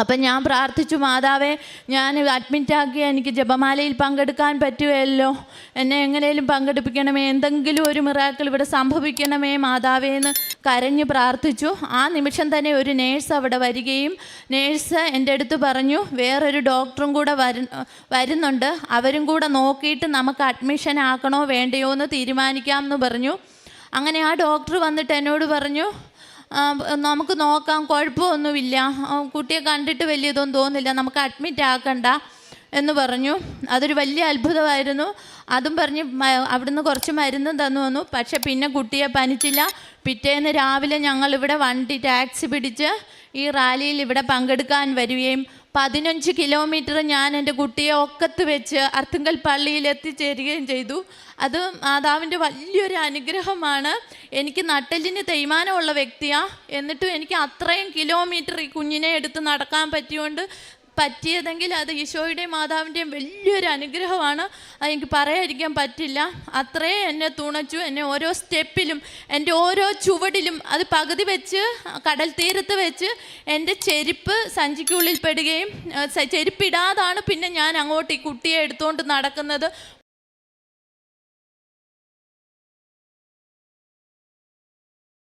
അപ്പം ഞാൻ പ്രാർത്ഥിച്ചു, മാതാവേ, ഞാൻ അഡ്മിറ്റാക്കി എനിക്ക് ജപമാലയിൽ പങ്കെടുക്കാൻ പറ്റുമല്ലോ, എന്നെ എങ്ങനെയും പങ്കെടുപ്പിക്കണമേ, എന്തെങ്കിലും ഒരു മിറാക്കിൾ ഇവിടെ സംഭവിക്കണമേ മാതാവേ എന്ന് കരഞ്ഞ് പ്രാർത്ഥിച്ചു. ആ നിമിഷം തന്നെ ഒരു നേഴ്സ് അവിടെ വരികയും നേഴ്സ് എൻ്റെ അടുത്ത് പറഞ്ഞു, വേറൊരു ഡോക്ടറും കൂടെ വരുന്നുണ്ട്, അവരും കൂടെ നോക്കിയിട്ട് നമുക്ക് അഡ്മിഷൻ ആക്കണോ വേണ്ടയോ എന്ന് തീരുമാനിക്കാം എന്ന് പറഞ്ഞു. അങ്ങനെ ആ ഡോക്ടർ വന്നിട്ട് എന്നോട് പറഞ്ഞു, നമുക്ക് നോക്കാം, കുഴപ്പമൊന്നുമില്ല, കുട്ടിയെ കണ്ടിട്ട് വലിയതൊന്നും തോന്നില്ല, നമുക്ക് അഡ്മിറ്റ് ആക്കണ്ട എന്ന് പറഞ്ഞു. അതൊരു വലിയ അത്ഭുതമായിരുന്നു. അതും പറഞ്ഞ് അവിടുന്ന് കുറച്ച് മരുന്നും തന്നു വന്നു. പക്ഷെ പിന്നെ കുട്ടിയെ പനിച്ചില്ല. പിറ്റേന്ന് രാവിലെ ഞങ്ങളിവിടെ ടാക്സി പിടിച്ച് ഈ റാലിയിൽ ഇവിടെ പങ്കെടുക്കാൻ വരികയും 15 കിലോമീറ്റർ ഞാൻ എൻ്റെ കുട്ടിയെ ഒക്കത്ത് വെച്ച് അർത്തുങ്കൽ പള്ളിയിൽ എത്തിച്ചേരുകയും ചെയ്തു. അത് മാതാവിൻ്റെ വലിയൊരു അനുഗ്രഹമാണ്. എനിക്ക് നട്ടെല്ലിന് തേയ്മാനമുള്ള വ്യക്തിയാണ്, എന്നിട്ടും എനിക്ക് അത്രയും കിലോമീറ്റർ ഈ കുഞ്ഞിനെ എടുത്ത് നടക്കാൻ പറ്റിയതെങ്കിൽ അത് ഈശോയുടെയും മാതാവിൻ്റെയും വലിയൊരു അനുഗ്രഹമാണ്. അതെനിക്ക് പറയാതിരിക്കാൻ പറ്റില്ല. അത്രയും എന്നെ തുണച്ചു. എന്നെ ഓരോ സ്റ്റെപ്പിലും എൻ്റെ ഓരോ ചുവടിലും, അത് പകുതി വെച്ച് കടൽ തീരത്ത് വെച്ച് എൻ്റെ ചെരുപ്പ് സഞ്ചിക്കുള്ളിൽ പെടുകയും ചെരുപ്പിടാതാണ് പിന്നെ ഞാൻ അങ്ങോട്ട് ഈ കുട്ടിയെ എടുത്തുകൊണ്ട് നടക്കുന്നത്.